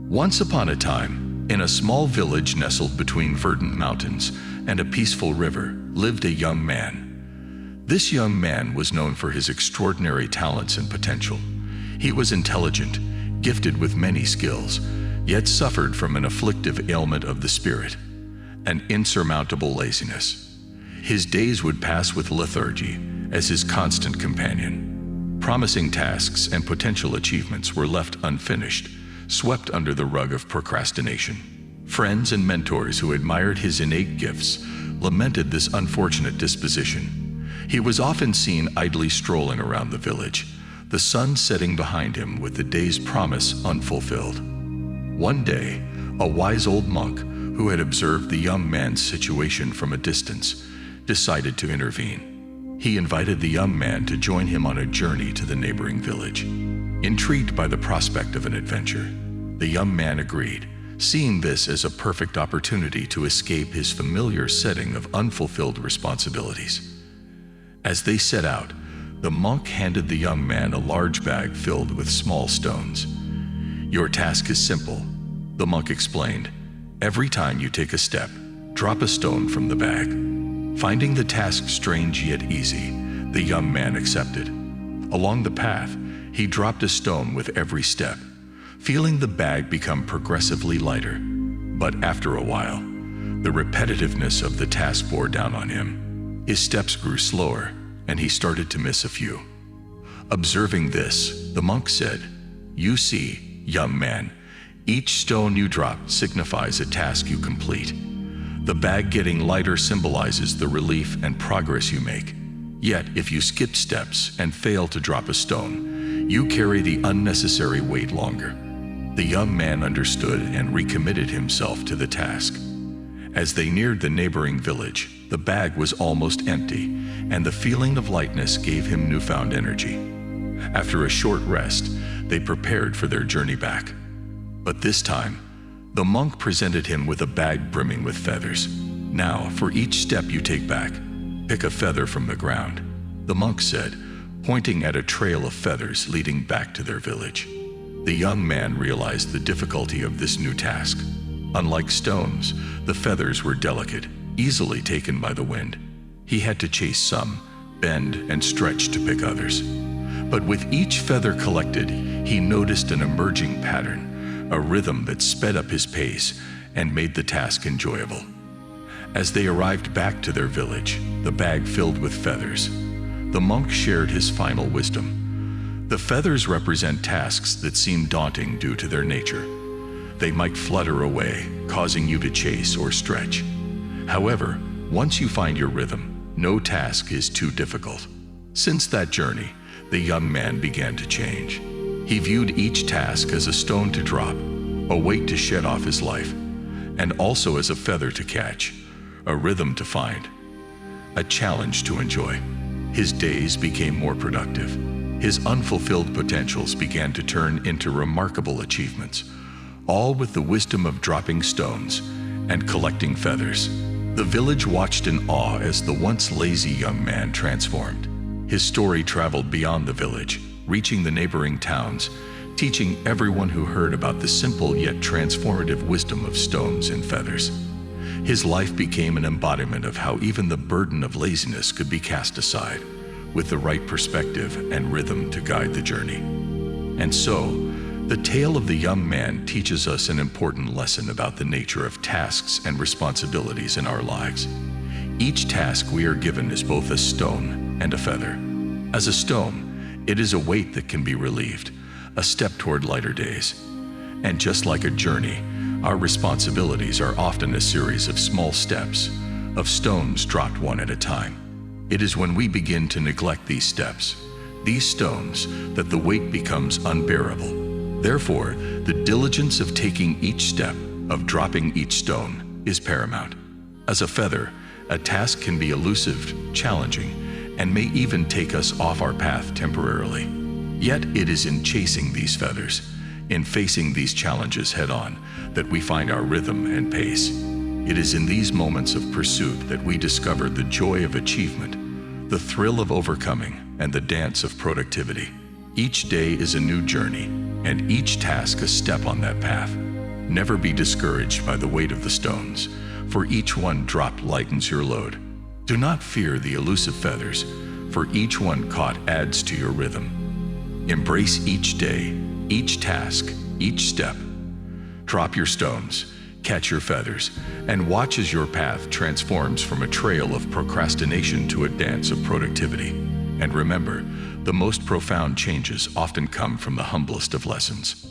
Once upon a time, in a small village nestled between verdant mountains and a peaceful river, lived a young man. This young man was known for his extraordinary talents and potential. He was intelligent, gifted with many skills, yet suffered from an afflictive ailment of the spirit, an insurmountable laziness. His days would pass with lethargy as his constant companion. Promising tasks and potential achievements were left unfinished, swept under the rug of procrastination. Friends and mentors who admired his innate gifts lamented this unfortunate disposition. He was often seen idly strolling around the village, the sun setting behind him with the day's promise unfulfilled. One day, a wise old monk who had observed the young man's situation from a distance decided to intervene. He invited the young man to join him on a journey to the neighboring village. Intrigued by the prospect of an adventure, the young man agreed, seeing this as a perfect opportunity to escape his familiar setting of unfulfilled responsibilities. As they set out, the monk handed the young man a large bag filled with small stones. "Your task is simple," the monk explained. "Every time you take a step, drop a stone from the bag." Finding the task strange yet easy, the young man accepted. Along the path, he dropped a stone with every step, feeling the bag become progressively lighter. But after a while, the repetitiveness of the task bore down on him. His steps grew slower, and he started to miss a few. Observing this, the monk said, "You see, young man, each stone you drop signifies a task you complete. The bag getting lighter symbolizes the relief and progress you make. Yet, if you skip steps and fail to drop a stone, you carry the unnecessary weight longer." The young man understood and recommitted himself to the task. As they neared the neighboring village, the bag was almost empty, and the feeling of lightness gave him newfound energy. After a short rest, they prepared for their journey back. But this time, the monk presented him with a bag brimming with feathers. "Now, for each step you take back, pick a feather from the ground," the monk said, pointing at a trail of feathers leading back to their village. The young man realized the difficulty of this new task. Unlike stones, the feathers were delicate, easily taken by the wind. He had to chase some, bend and stretch to pick others. But with each feather collected, he noticed an emerging pattern, a rhythm that sped up his pace and made the task enjoyable. As they arrived back to their village, the bag filled with feathers, the monk shared his final wisdom. The feathers represent tasks that seem daunting due to their nature. They might flutter away, causing you to chase or stretch. However, once you find your rhythm, no task is too difficult. Since that journey, the young man began to change. He viewed each task as a stone to drop, a weight to shed off his life, and also as a feather to catch, a rhythm to find, a challenge to enjoy. His days became more productive. His unfulfilled potentials began to turn into remarkable achievements, all with the wisdom of dropping stones and collecting feathers. The village watched in awe as the once lazy young man transformed. His story traveled beyond the village, reaching the neighboring towns, teaching everyone who heard about the simple yet transformative wisdom of stones and feathers. His life became an embodiment of how even the burden of laziness could be cast aside, with the right perspective and rhythm to guide the journey. And so, the tale of the young man teaches us an important lesson about the nature of tasks and responsibilities in our lives. Each task we are given is both a stone and a feather. As a stone, it is a weight that can be relieved, a step toward lighter days. And just like a journey, our responsibilities are often a series of small steps, of stones dropped one at a time. It is when we begin to neglect these steps, these stones, that the weight becomes unbearable. Therefore, the diligence of taking each step, of dropping each stone, is paramount. As a feather, a task can be elusive, challenging, and may even take us off our path temporarily. Yet it is in chasing these feathers, in facing these challenges head-on, that we find our rhythm and pace. It is in these moments of pursuit that we discover the joy of achievement, the thrill of overcoming, and the dance of productivity. Each day is a new journey, and each task a step on that path. Never be discouraged by the weight of the stones, for each one dropped lightens your load. Do not fear the elusive feathers, for each one caught adds to your rhythm. Embrace each day, each task, each step. Drop your stones, catch your feathers, and watch as your path transforms from a trail of procrastination to a dance of productivity. And remember, the most profound changes often come from the humblest of lessons.